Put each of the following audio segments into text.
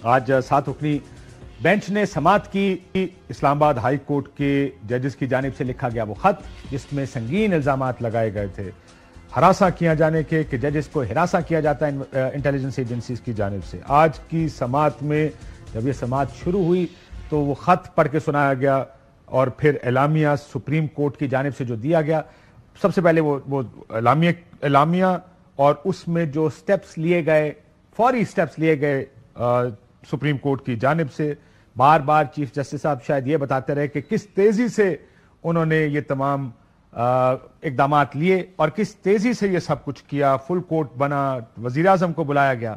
آج 7 رکنی بینچ نے سماعت کی اسلام آباد ہائی کورٹ کے ججز کی جانب سے لکھا گیا وہ خط جس میں سنگین الزامات لگائے گئے تھے ہراساں کیا جانے کے کہ ججز کو ہراساں کیا جاتا ہے انٹیلیجنس ایجنسیز کی جانب سے۔ آج کی سماعت میں جب یہ سماعت شروع ہوئی تو وہ خط پڑھ کے سنایا گیا اور پھر اعلامیہ سپریم کورٹ کی جانب سے جو دیا گیا، سب سے پہلے وہ اعلامیہ اور اس میں جو سٹیپس لیے گئے، فوری سٹیپس لیے گئے سپریم کورٹ کی جانب سے۔ بار بار چیف جسٹس صاحب شاید یہ بتاتے رہے کہ کس تیزی سے انہوں نے یہ تمام اقدامات لیے اور کس تیزی سے یہ سب کچھ کیا، فل کورٹ بنا، وزیر اعظم کو بلایا گیا۔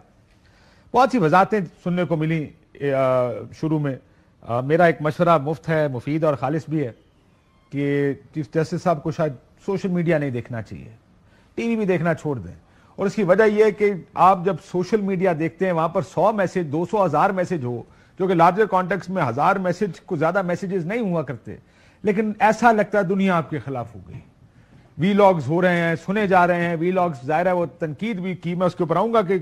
بہت سی وضاحتیں سننے کو ملی شروع میں۔ میرا ایک مشورہ مفت ہے، مفید اور خالص بھی ہے کہ چیف جسٹس صاحب کو شاید سوشل میڈیا نہیں دیکھنا چاہیے، ٹی وی بھی دیکھنا چھوڑ دیں۔ اور اس کی وجہ یہ ہے کہ آپ جب سوشل میڈیا دیکھتے ہیں وہاں پر 100 میسج، 200 1000 میسج ہو، جو کہ لارجر کانٹیکس میں 1000 میسج کو زیادہ میسیجز نہیں ہوا کرتے، لیکن ایسا لگتا ہے دنیا آپ کے خلاف ہو گئی۔ وی لاگز ہو رہے ہیں، سنے جا رہے ہیں، وی لاگز ظاہر ہے وہ تنقید بھی کی، میں اس کے اوپر آؤں گا کہ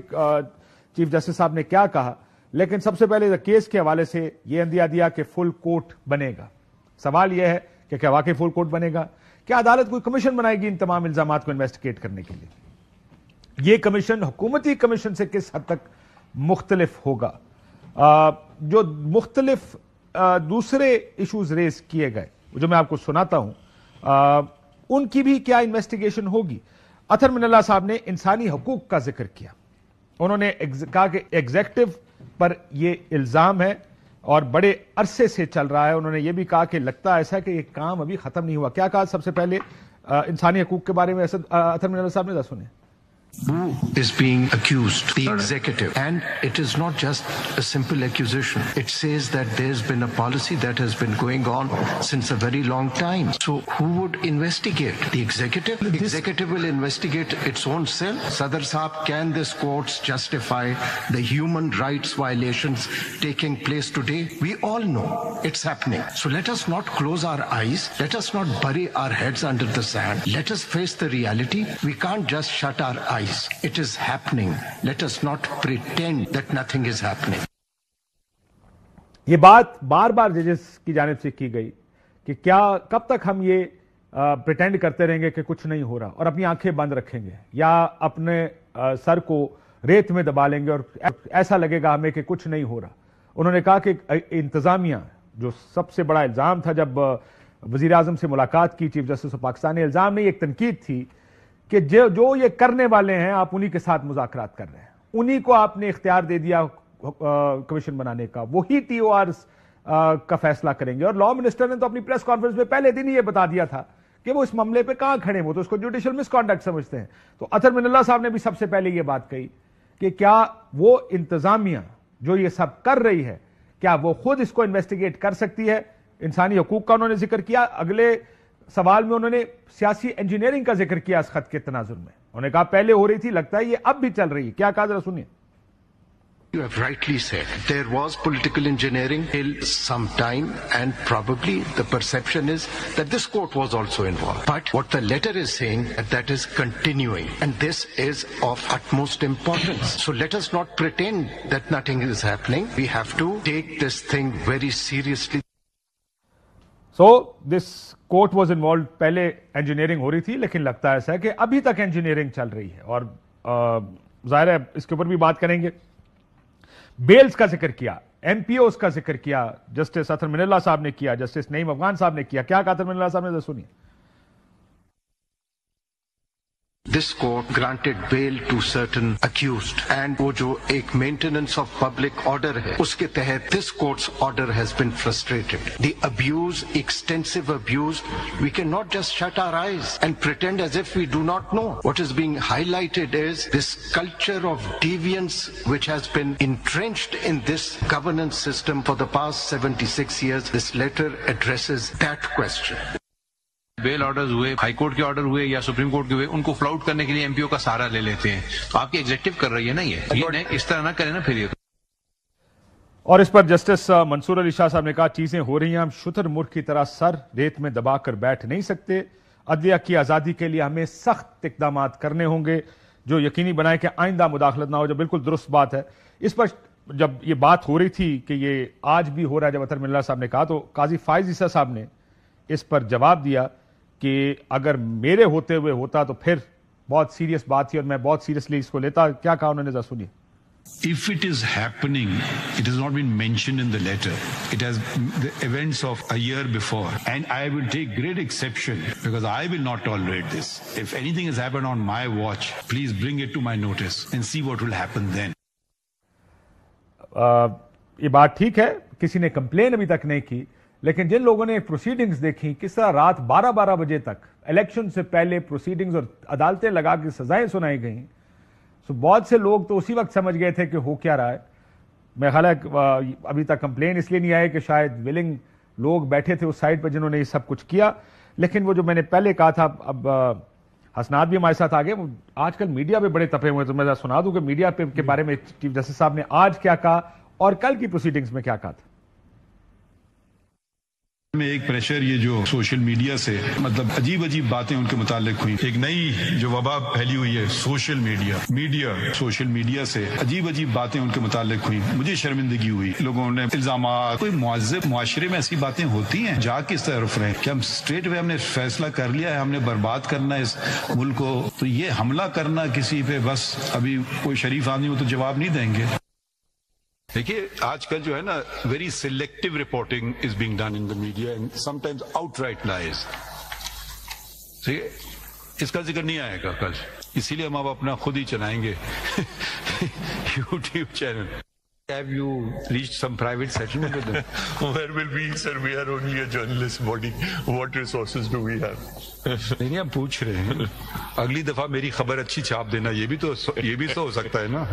چیف جسٹس صاحب نے کیا کہا، لیکن سب سے پہلے کیس کے حوالے سے یہ اندیہ دیا کہ فل کورٹ بنے گا۔ سوال یہ ہے کہ کیا واقعی فل کورٹ بنے گا؟ کیا عدالت کوئی کمیشن بنائے گی ان تمام الزامات کو انویسٹیگیٹ کرنے کے لیے؟ یہ کمیشن حکومتی کمیشن سے کس حد تک مختلف ہوگا؟ جو مختلف دوسرے ایشوز ریز کیے گئے جو میں آپ کو سناتا ہوں، ان کی بھی کیا انویسٹیگیشن ہوگی؟ اطہر من اللہ صاحب نے انسانی حقوق کا ذکر کیا۔ انہوں نے کہا کہ ایگزیکٹو پر یہ الزام ہے اور بڑے عرصے سے چل رہا ہے۔ انہوں نے یہ بھی کہا کہ لگتا ایسا ہے کہ یہ کام ابھی ختم نہیں ہوا۔ کیا کہا سب سے پہلے انسانی حقوق کے بارے میں اطہر من اللہ صاحب نے؟ سنیں۔ Who is being accused? The executive. And it is not just a simple accusation. It says that there's been a policy that has been going on since a very long time. So who would investigate? The executive? The executive will investigate its own self. Sadr Sahab, can this court justify the human rights violations taking place today? We all know it's happening. So let us not close our eyes. Let us not bury our heads under the sand. Let us face the reality. We can't just shut our eyes. It is happening. Let us not pretend that nothing is happening. یہ بات بار بار ججز کی جانب سے کی گئی کہ کیا کب تک ہم یہ پریٹینڈ کرتے رہیں گے کہ کچھ نہیں ہو رہا اور اپنی آنکھیں بند رکھیں گے یا اپنے سر کو ریت میں دبا لیں گے اور ایسا لگے گا ہمیں کہ کچھ نہیں ہو رہا۔ انہوں نے کہا کہ انتظامیہ جو سب سے بڑا الزام تھا جب وزیر اعظم سے ملاقات کی چیف جسٹس آف پاکستان نے، الزام نہیں ایک تنقید تھی کہ جو یہ کرنے والے ہیں آپ انہی کے ساتھ مذاکرات کر رہے ہیں، انہی کو آپ نے اختیار دے دیا کمیشن بنانے کا، وہی ٹی او آرز کا فیصلہ کریں گے۔ اور لا منسٹر نے تو اپنی پریس کانفرنس میں پہلے دن ہی یہ بتا دیا تھا کہ وہ اس معاملے پہ کہاں کھڑے، وہ تو اس کو جوڈیشل مس کانڈکٹ سمجھتے ہیں۔ تو اطہر من اللہ صاحب نے بھی سب سے پہلے یہ بات کہی کہ کیا وہ انتظامیہ جو یہ سب کر رہی ہے کیا وہ خود اس کو انویسٹیگیٹ کر سکتی ہے؟ انسانی حقوق کا انہوں نے ذکر کیا۔ اگلے سوال میں انہوں نے سیاسی انجینئرنگ کا ذکر کیا اس خط کے تناظر میں۔ انہوں نے کہا پہلے ہو رہی تھی، لگتا ہے یہ اب بھی چل رہی ہے۔ کیا کہا ذرا سنیے۔ You have rightly said there was political engineering till some time, and probably the perception is that this court was also involved. But what the letter is saying, that is continuing, and this is of utmost importance. So let us not pretend that nothing is happening. We have to take this thing very seriously. So this court was involved. پہلے engineering ہو رہی تھی لیکن لگتا ایسا ہے کہ ابھی تک انجینئرنگ چل رہی ہے، اور ظاہر ہے اس کے اوپر بھی بات کریں گے۔ بیلز کا ذکر کیا، ایم پی اوز کا ذکر کیا، جسٹس اطہر من اللہ صاحب نے کیا، جسٹس نعیم افغان صاحب نے کیا۔ کیا کہا اطہر من اللہ صاحب نے؟ سنیے۔ This court granted bail to certain accused, and وہ جو ایک maintenance of public order ہے اس کے تحت this court's order has been frustrated. The abuse, extensive abuse, we cannot just shut our eyes and pretend as if we do not know. What is being highlighted is this culture of deviance which has been entrenched in this governance system for the past 76 years. This letter addresses that question. Bail orders ہوئے، high court کے order ہوئے یا supreme court کے ہوئے، ان کو فلاؤٹ کرنے کے لیے ایم پی او کا سہارا لے لیتے ہیں۔ تو آپ کی ایگزیکٹو کر رہی ہے نا، یہ اس طرح نہ کریں نا پھر۔ یہ اور اس پر جسٹس منصور علی شاہ صاحب نے کہا چیزیں ہو رہی ہیں، ہم شتر مرغ کی طرح سر ریت میں دبا کر بیٹھ نہیں سکتے۔ عدلیہ کی آزادی کے لیے ہمیں سخت اقدامات کرنے ہوں گے جو یقینی بنائے کہ آئندہ مداخلت نہ ہو، جو بالکل درست بات ہے۔ اس پر جب یہ بات ہو رہی تھی کہ یہ آج بھی ہو رہا ہے، جب اطہر من اللہ صاحب نے کہا تو قاضی فائز عیسیٰ صاحب نے اس پر جواب دیا کہ اگر میرے ہوتے ہوئے ہوتا تو پھر بہت سیریس بات تھی اور میں بہت سیریسلی اس کو لیتا. کیا کہا انہوں نے، ذرا سنیے. If it is happening, it has not been mentioned in the letter. It has the events of a year before. And I will take great exception because I will not tolerate this. If anything has happened on my watch, please bring it to my notice and see what will happen then. یہ بات ٹھیک ہے، کسی نے complain ابھی تک نہیں کی، لیکن جن لوگوں نے پروسیڈنگز دیکھی کس طرح رات 12 بجے تک الیکشن سے پہلے پروسیڈنگز اور عدالتیں لگا کے سزائیں سنائی گئیں، بہت سے لوگ تو اسی وقت سمجھ گئے تھے کہ ہو کیا رہا ہے. میں خیال ہے ابھی تک کمپلین اس لیے نہیں آئے کہ شاید ولنگ لوگ بیٹھے تھے اس سائٹ پہ جنہوں نے یہ سب کچھ کیا. لیکن وہ جو میں نے پہلے کہا تھا، اب حسنات بھی ہمارے ساتھ آگے، آج کل میڈیا پہ بڑے تپے ہوئے، تو میں سنا دوں کہ میڈیا پہ کے بارے میں چیف جسٹس صاحب نے آج کیا کہا اور کل کی پروسیڈنگز میں کیا کہا تھا. میں ایک پریشر یہ جو سوشل میڈیا سے مطلب عجیب باتیں ان کے متعلق ہوئی، ایک نئی جو وبا پھیلی ہوئی ہے سوشل میڈیا سے عجیب باتیں ان کے متعلق ہوئی. مجھے شرمندگی ہوئی، لوگوں نے الزامات، کوئی مہذب معاشرے میں ایسی باتیں ہوتی ہیں، جا کس طرف رہے کہ ہم اسٹریٹ وے ہم نے فیصلہ کر لیا ہے، ہم نے برباد کرنا ہے اس ملک کو، تو یہ حملہ کرنا کسی پہ، بس ابھی کوئی شریف آدمی ہو تو جواب نہیں دیں گے. دیکھیے آج کل جو ہے نا very selective reporting is being done in the media and some times out right لائز. ٹھیک ہے، اس کا ذکر نہیں آئے گا کل، اسی لیے ہم اب اپنا خود ہی چلائیں گے YouTube channel. Have you reached some private settlement with them? Where will we, sir? We are only a journalist body. What resources do we have? نہیں ہم پوچھ رہے ہیں، اگلی دفعہ میری خبر اچھی چھاپ دینا. یہ بھی تو ہو سکتا ہے نا،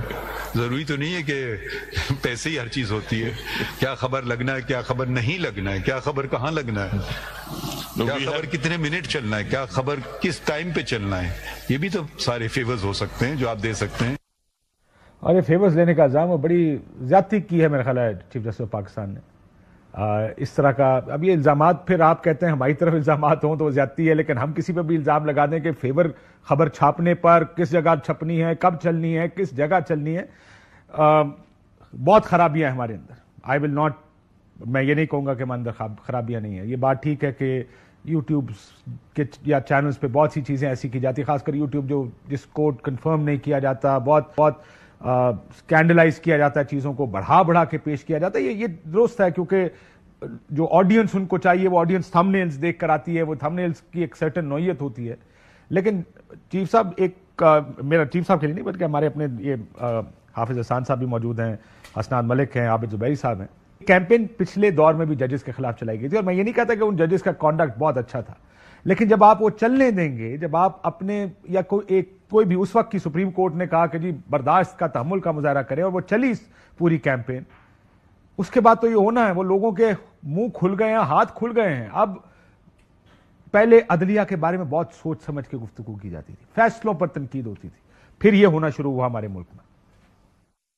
ضروری تو نہیں ہے کہ پیسے ہی ہر چیز ہوتی ہے. کیا خبر لگنا ہے، کیا خبر نہیں لگنا ہے، کیا خبر کہاں لگنا ہے، کیا خبر کتنے منٹ چلنا ہے، کیا خبر کس ٹائم پہ چلنا ہے، یہ بھی تو سارے فیورز ہو سکتے ہیں جو آپ دے سکتے ہیں. اور یہ فیورز لینے کا الزام وہ بڑی زیادتی کی ہے میرا خیال ہے چیف جسٹس آف پاکستان نے. اس طرح کا اب یہ الزامات پھر آپ کہتے ہیں ہماری طرف الزامات ہوں تو وہ زیادتی ہے، لیکن ہم کسی پہ بھی الزام لگا دیں کہ فیور خبر چھاپنے پر کس جگہ چھپنی ہے، کب چلنی ہے، کس جگہ چلنی ہے، بہت خرابیاں ہیں ہمارے اندر. آئی ول ناٹ، میں یہ نہیں کہوں گا کہ ہمارے اندر خرابیاں نہیں ہیں. یہ بات ٹھیک ہے کہ یوٹیوب کے یا چینلز پہ بہت سی چیزیں ایسی کی جاتی، خاص کر یوٹیوب جو جس کو کنفرم نہیں کیا جاتا، بہت اسکینڈلائز کیا جاتا ہے، چیزوں کو بڑھا کے پیش کیا جاتا ہے. یہ درست ہے کیونکہ جو آڈینس ان کو چاہیے وہ آڈینس تھم نیلز دیکھ کر آتی ہے، وہ تھم نیلز کی ایک سرٹن نوعیت ہوتی ہے. لیکن چیف صاحب، ایک میرا چیف صاحب کے لیے نہیں بلکہ ہمارے اپنے یہ حافظ احسان صاحب بھی موجود ہیں، حسنات ملک ہیں، عابد زبیری صاحب ہیں. کیمپین پچھلے دور میں بھی ججز کے خلاف چلائی گئی تھی، اور میں یہ نہیں کہتا کہ ان ججز کا کانڈکٹ بہت اچھا تھا، لیکن جب آپ وہ چلنے دیں گے، جب آپ اپنے یا کوئی بھی اس وقت کی سپریم کورٹ نے کہا کہ جی برداشت کا، تحمل کا مظاہرہ کریں، اور وہ چلی پوری کیمپین، اس کے بعد تو یہ ہونا ہے. وہ لوگوں کے منہ کھل گئے ہیں، ہاتھ کھل گئے ہیں. اب پہلے عدلیہ کے بارے میں بہت سوچ سمجھ کے گفتگو کی جاتی تھی، فیصلوں پر تنقید ہوتی تھی، پھر یہ ہونا شروع ہوا ہمارے ملک میں.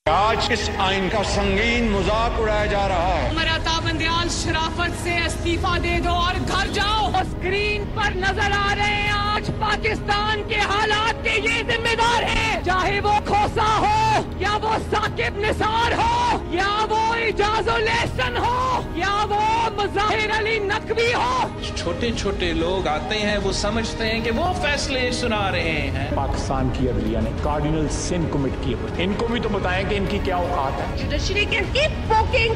آج اس آئین کا سنگین مذاق اڑایا جا رہا ہے. ہمارا تابندیال شرافت سے استعفیٰ دے دو اور گھر جاؤ. اسکرین پر نظر آ رہے ہیں آج پاکستان کے حالات کے یہ ذمہ دار ہیں، چاہے وہ کھوسا ہو یا وہ ثاقب نثار ہو یا وہ اعجاز الاحسن ہو یا وہ مظاہر علی نقوی ہو. چھوٹے لوگ آتے ہیں، وہ سمجھتے ہیں کہ وہ فیصلے سنا رہے ہیں. پاکستان کی عدلیہ نے کارڈینل سن کمٹ کیے ہوئے، ان کو بھی تو بتائیں کہ ان کی کیا اوقات ہے. جوڈیشری کے کیپ پوکنگ.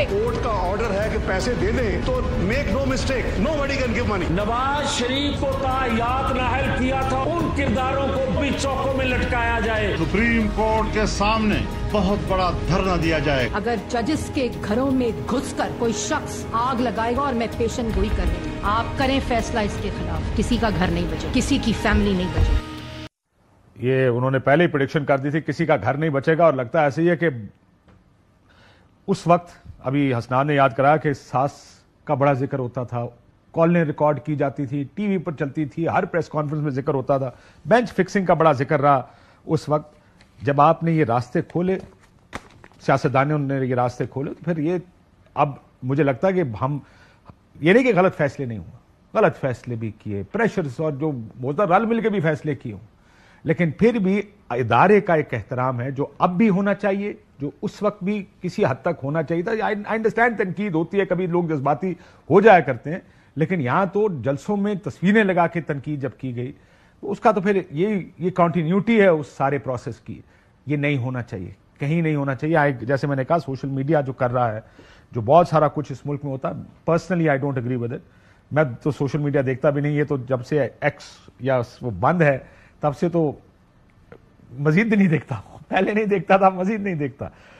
کورٹ کا آرڈر ہے کہ پیسے دے دیں تو make no mistake, nobody can give money. Nawaz Sharif کو تایات نااہل کیا تھا، ان کرداروں کو بھی چوکوں میں لٹکایا جائے. سپریم کورٹ کے سامنے بہت بڑا دھرنا دیا جائے. اگر ججز کے گھروں میں گھس کر کوئی شخص آگ لگائے گا اور میں پیشن گوئی کر دوں، آپ کریں فیصلہ اس کے خلاف، کسی کا گھر نہیں بچے، کسی کی فیملی نہیں بچے. یہ انہوں نے پہلے ہی پریڈکشن کر دی تھی کسی کا گھر نہیں بچے گا، اور لگتا ہے ایسے ہی ہے کہ اس وقت ابھی حسنان نے یاد کرایا کہ ساس کا بڑا ذکر ہوتا تھا، کالیں ریکارڈ کی جاتی تھی، ٹی وی پر چلتی تھی، ہر پریس کانفرنس میں ذکر ہوتا تھا، بینچ فکسنگ کا بڑا ذکر رہا اس وقت. جب آپ نے یہ راستے کھولے، سیاستدانوں نے یہ راستے کھولے، تو پھر یہ اب مجھے لگتا ہے کہ ہم یہ نہیں کہ غلط فیصلے نہیں ہوا، غلط فیصلے بھی کیے، پریشرز اور جو بہت رل مل کے بھی فیصلے کیے ہوں، لیکن پھر بھی ادارے کا ایک احترام ہے جو اب بھی ہونا چاہیے, جو اس وقت بھی کسی حد تک ہونا چاہیے تھا. آئی انڈرسٹینڈ تنقید ہوتی ہے, کبھی لوگ جذباتی ہو جایا کرتے ہیں, لیکن یہاں تو جلسوں میں تصویریں لگا کے تنقید جب کی گئی تو اس کا تو پھر یہ کنٹینیوٹی ہے اس سارے پروسیس کی, یہ نہیں ہونا چاہیے, کہیں نہیں ہونا چاہیے. جیسے میں نے کہا سوشل میڈیا جو کر رہا ہے, جو بہت سارا کچھ اس ملک میں ہوتا ہے, personally I don't agree with it. میں تو سوشل میڈیا دیکھتا بھی نہیں, یہ تو جب سے ایکس یا وہ بند ہے تب سے تو مزید نہیں دیکھتا, پہلے نہیں دیکھتا تھا, مزید نہیں دیکھتا.